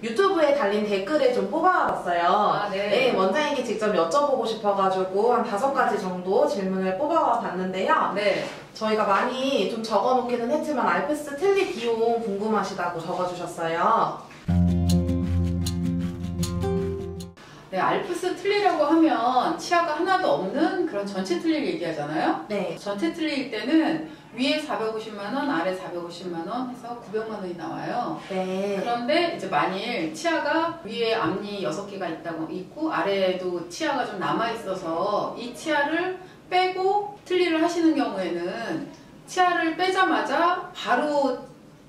유튜브에 달린 댓글을 좀 뽑아봤어요. 네. 네, 원장님께 직접 여쭤보고 싶어가지고 한 5가지 정도 질문을 뽑아봤는데요. 네. 저희가 많이 좀 적어놓기는 했지만 알프스 틀니 비용 궁금하시다고 적어주셨어요. 네, 알프스 틀니라고 하면 치아가 하나도 없는 그런 전체 틀니를 얘기하잖아요. 네. 전체 틀니일 때는 위에 450만원, 아래 450만원 해서 900만원이 나와요. 네. 그런데 이제 만일 치아가 위에 앞니 6개가 있고 아래에도 치아가 좀 남아있어서 이 치아를 빼고 틀니를 하시는 경우에는 치아를 빼자마자 바로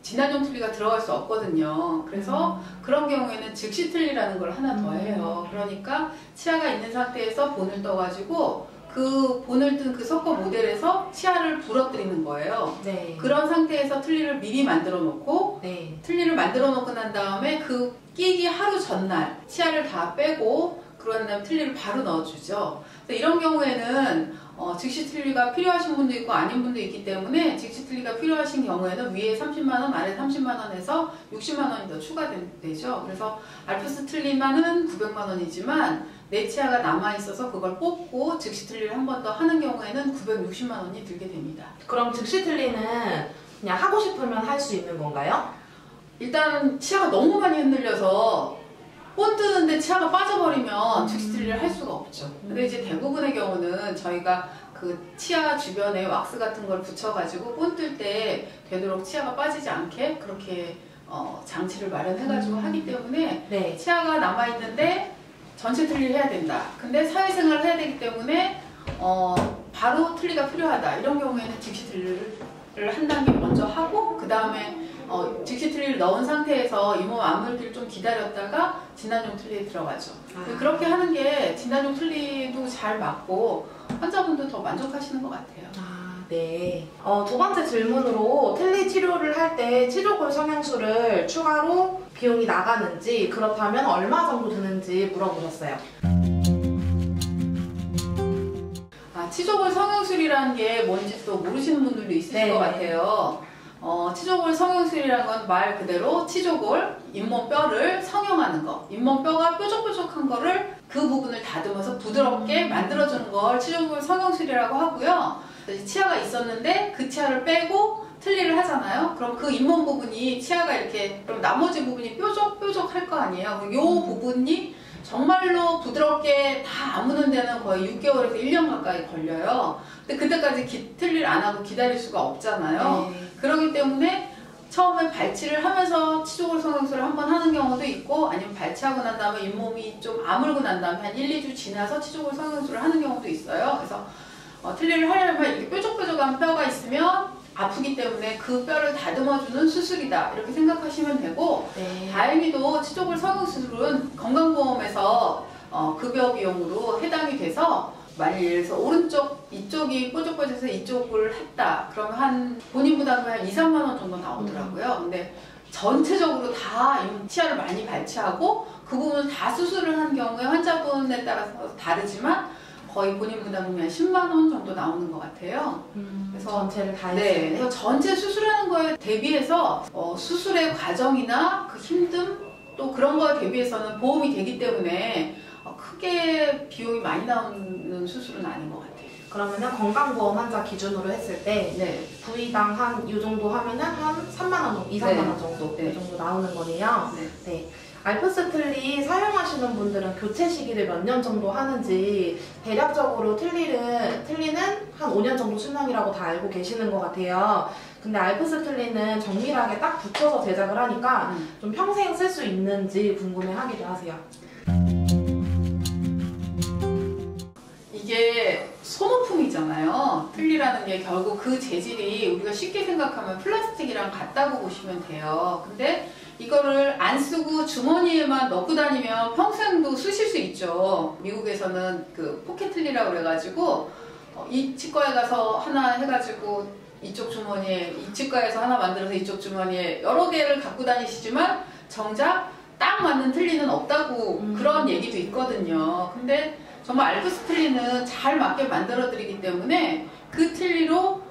진단용 틀니가 들어갈 수 없거든요. 그래서 그런 경우에는 즉시 틀니라는 걸 하나 더 해요. 그러니까 치아가 있는 상태에서 본을 떠가지고 그 본을 뜬 그 석고 모델에서 치아를 부러뜨리는 거예요. 네. 그런 상태에서 틀니를 미리 만들어 놓고 네. 틀니를 만들어 놓고 난 다음에 그 끼기 하루 전날 치아를 다 빼고 그런 다음에 틀니를 바로 넣어주죠. 이런 경우에는 즉시 틀니가 필요하신 분도 있고 아닌 분도 있기 때문에 즉시 틀니가 필요하신 경우에는 위에 30만원, 아래 30만원에서 60만원이 더 추가되죠. 그래서 알프스 틀니만은 900만원이지만 내 치아가 남아있어서 그걸 뽑고 즉시 틀니를 한 번 더 하는 경우에는 960만원이 들게 됩니다. 그럼 즉시 틀니는 그냥 하고 싶으면 할 수 있는 건가요? 일단 치아가 너무 많이 흔들려서 본 뜨는데 치아가 빠져버리면 즉시 틀니를 할 수가 없죠. 근데 이제 대부분의 경우는 저희가 그 치아 주변에 왁스 같은 걸 붙여가지고 본 뜰 때 되도록 치아가 빠지지 않게 그렇게 장치를 마련해가지고 하기 때문에 네. 치아가 남아있는데 전체 틀니를 해야 된다. 근데 사회생활을 해야 되기 때문에 바로 틀니가 필요하다. 이런 경우에는 즉시 틀니를 한 단계 먼저 하고 그 다음에 즉시 틀니를 넣은 상태에서 잇몸 안물기를 좀 기다렸다가 진단용 틀니에 들어가죠. 그렇게 하는 게 진단용 틀니도 잘 맞고 환자분도 더 만족하시는 것 같아요. 네. 두 번째 질문으로 틀니 치료를 할 때 치조골 성형술을 추가로 비용이 나가는지 그렇다면 얼마 정도 드는지 물어보셨어요. 치조골 성형술이라는 게 뭔지 또 모르시는 분들도 있으실 것 같아요. 치조골 성형술이라는 건 말 그대로 치조골, 잇몸 뼈를 성형하는 거. 잇몸 뼈가 뾰족뾰족한 거를 그 부분을 다듬어서 부드럽게 만들어주는 걸 치조골 성형술이라고 하고요. 치아가 있었는데 그 치아를 빼고 틀니를 하잖아요. 그럼 그 잇몸 부분이 치아가 이렇게 그럼 나머지 부분이 뾰족뾰족할 거 아니에요. 이 부분이 정말로 부드럽게 다 아무는 데는 거의 6개월에서 1년 가까이 걸려요. 근데 그때까지 틀니를 안 하고 기다릴 수가 없잖아요. 네. 그렇기 때문에 처음에 발치를 하면서 치조골 성형술을 한번 하는 경우도 있고 아니면 발치하고 난 다음에 잇몸이 좀 아물고 난 다음에 한 1, 2주 지나서 치조골 성형술을 하는 경우도 있어요. 그래서 틀니를 하려면 이렇게 뾰족뾰족한 뼈가 있으면 아프기 때문에 그 뼈를 다듬어주는 수술이다 이렇게 생각하시면 되고 네. 다행히도 치조골 성형수술은 건강보험에서 급여 비용으로 해당이 돼서 만일 예를 들어서 오른쪽 이쪽이 뾰족뾰족해서 이쪽을 했다 그러면 한 본인 부담이 한 2, 3만 원 정도 나오더라고요. 근데 전체적으로 다 치아를 많이 발치하고 그 부분을 다 수술을 한 경우에 환자분에 따라서 다르지만 거의 본인 부담이 한 10만 원 정도 나오는 것 같아요. 그래서 전체를 다 했을 네, 때. 그래서 전체 수술하는 거에 대비해서 수술의 과정이나 그 힘듦 또 그런 거에 대비해서는 보험이 되기 때문에 크게 비용이 많이 나오는 수술은 아닌 것 같아요. 그러면은 건강보험 환자 기준으로 했을 때 네. 부위당 한 이 정도 하면은 한 3만 원 정도, 2, 3만 원 정도 네. 이 정도 나오는 거네요. 네. 네. 알프스 틀니 사용하시는 분들은 교체 시기를 몇 년 정도 하는지 대략적으로 틀니는 한 5년 정도 수명이라고 다 알고 계시는 것 같아요. 근데 알프스 틀니는 정밀하게 딱 붙여서 제작을 하니까 좀 평생 쓸 수 있는지 궁금해하기도 하세요. 이게 소모품이잖아요. 틀니라는 게 결국 그 재질이 우리가 쉽게 생각하면 플라스틱이랑 같다고 보시면 돼요. 근데 이거를 안 쓰고 주머니에만 넣고 다니면 평생도 쓰실 수 있죠. 미국에서는 그 포켓 틀니라고 그래가지고 이 치과에 가서 하나 해가지고 이쪽 주머니에, 이 치과에서 하나 만들어서 이쪽 주머니에 여러 개를 갖고 다니시지만 정작 딱 맞는 틀니는 없다고 그런 얘기도 있거든요. 근데 정말 알프스 틀니는 잘 맞게 만들어 드리기 때문에 그 틀니로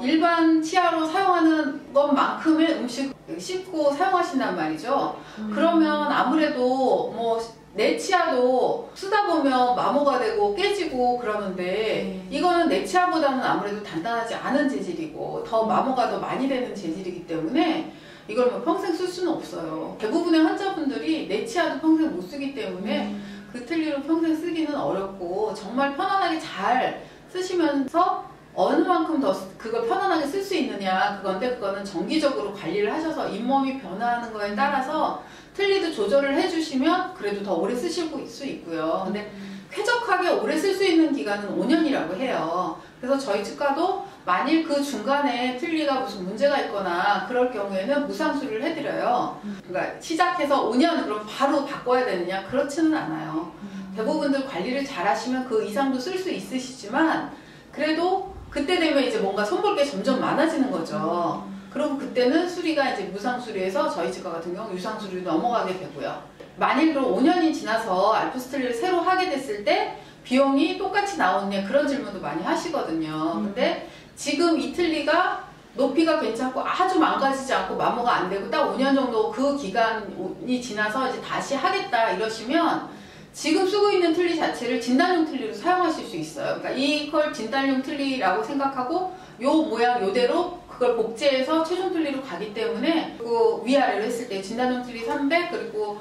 일반 치아로 사용하는 것만 것만큼의 음식 씻고 사용하신단 말이죠. 그러면 아무래도 뭐 내 치아도 쓰다 보면 마모가 되고 깨지고 그러는데 이거는 내 치아보다는 아무래도 단단하지 않은 재질이고 더 마모가 더 많이 되는 재질이기 때문에 이걸 뭐 평생 쓸 수는 없어요. 대부분의 환자분들이 내 치아도 평생 못 쓰기 때문에 그 틀니로 평생 쓰기는 어렵고 정말 편안하게 잘 쓰시면서 어느 만큼 더 그걸 편안하게 쓸 수 있느냐 그건데, 그거는 정기적으로 관리를 하셔서 잇몸이 변화하는 거에 따라서 틀니도 조절을 해주시면 그래도 더 오래 쓰실 수 있고요. 근데 쾌적하게 오래 쓸 수 있는 기간은 5년이라고 해요. 그래서 저희 치과도 만일 그 중간에 틀니가 무슨 문제가 있거나 그럴 경우에는 무상수리를 해드려요. 그러니까 시작해서 5년 그럼 바로 바꿔야 되느냐? 그렇지는 않아요. 대부분들 관리를 잘 하시면 그 이상도 쓸 수 있으시지만 그래도 그때 되면 이제 뭔가 손볼 게 점점 많아지는 거죠. 그리고 그때는 수리가 이제 무상수리에서 저희 치과 같은 경우 유상수리로 넘어가게 되고요. 만일로 5년이 지나서 알프스틀리를 새로 하게 됐을 때 비용이 똑같이 나오느냐 그런 질문도 많이 하시거든요. 근데 지금 이 틀니가 높이가 괜찮고 아주 망가지지 않고 마모가 안 되고 딱 5년 정도 그 기간이 지나서 이제 다시 하겠다 이러시면 지금 쓰고 있는 틀니 자체를 진단용 틀니로 사용하실 수 있어요. 그러니까 이걸 진단용 틀니라고 생각하고 요 모양 요대로 그걸 복제해서 최종 틀니로 가기 때문에 그 위아래로 했을 때 진단용 틀니 300 그리고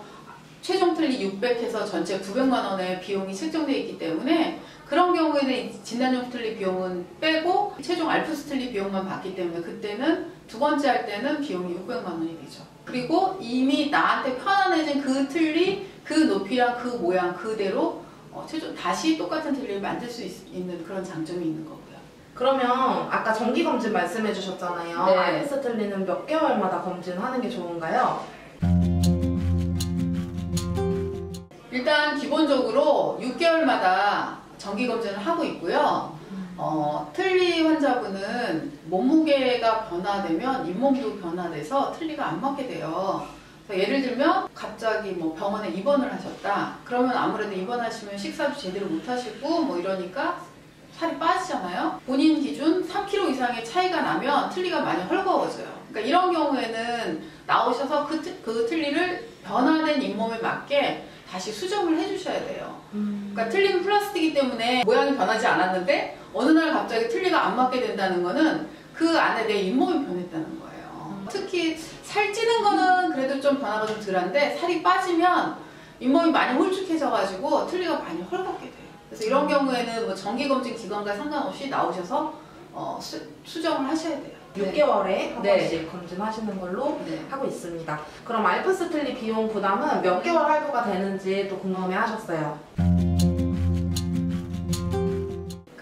최종 틀니 600 해서 전체 900만 원의 비용이 책정되어 있기 때문에 그런 경우에는 진단용 틀니 비용은 빼고 최종 알프스 틀니 비용만 받기 때문에 그때는 두 번째 할 때는 비용이 600만 원이 되죠. 그리고 이미 나한테 편안해진 그 틀니 그 높이랑 그 모양 그대로 최종 다시 똑같은 틀니를 만들 수 있는 그런 장점이 있는 거고요. 그러면 아까 정기검진 말씀해 주셨잖아요. 네. 알프스 틀니는 몇 개월마다 검진하는 게 좋은가요? 일단 기본적으로 6개월마다 정기검진을 하고 있고요. 틀니 환자분은 몸무게가 변화되면 잇몸도 변화돼서 틀니가 안 맞게 돼요. 예를 들면 갑자기 뭐 병원에 입원을 하셨다. 그러면 아무래도 입원하시면 식사도 제대로 못 하시고 뭐 이러니까 살이 빠지잖아요. 본인 기준 3kg 이상의 차이가 나면 틀니가 많이 헐거워져요. 그러니까 이런 경우에는 나오셔서 그 틀니를 변화된 잇몸에 맞게 다시 수정을 해주셔야 돼요. 그러니까 틀니는 플라스틱이기 때문에 모양이 변하지 않았는데 어느 날 갑자기 틀니가 안 맞게 된다는 거는 그 안에 내 잇몸이 변했다는 거예요. 특히 살찌는 거는 그래도 좀 변화가 좀 덜한데 살이 빠지면 잇몸이 많이 홀쭉해져가지고 틀니가 많이 헐겁게 돼요. 그래서 이런 경우에는 뭐 정기검진 기간과 상관없이 나오셔서 수정을 하셔야 돼요. 6개월에 한 네. 번씩 검진하시는 걸로 네. 하고 있습니다. 그럼 알프스 틀니 비용 부담은 몇 개월 할부가 되는지 또 궁금해 하셨어요.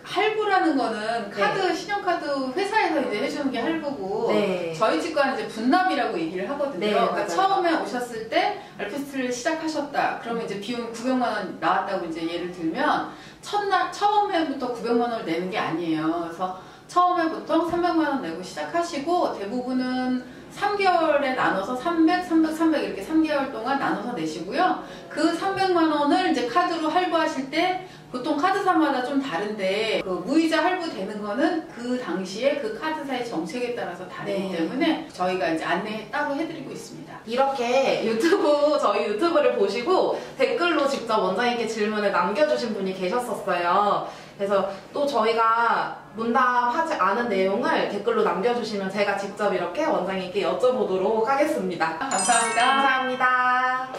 할부라는 거는 카드, 신용카드 회사에서 이제 해주는 게 할부고 네. 저희 치과는 이제 분납이라고 얘기를 하거든요. 네, 그러니까 맞아요. 처음에 오셨을 때 알프스를 시작하셨다. 그러면 이제 비용이 900만 원 나왔다고 이제 예를 들면 처음에부터 900만 원을 내는 게 아니에요. 그래서 처음에 보통 300만 원 내고 시작하시고 대부분은 3개월에 나눠서 300, 300, 300 이렇게 3개월 동안 나눠서 내시고요. 그 300만 원을 이제 카드로 할부하실 때 보통 카드사마다 좀 다른데 그 무이자 할부되는 거는 그 당시에 그 카드사의 정책에 따라서 다르기 네. 때문에 저희가 이제 안내 따로 해드리고 있습니다. 이렇게 저희 유튜브를 보시고 댓글로 직접 원장님께 질문을 남겨주신 분이 계셨었어요. 그래서 또 저희가 문답하지 않은 내용을 댓글로 남겨주시면 제가 직접 이렇게 원장님께 여쭤보도록 하겠습니다. 감사합니다. 감사합니다.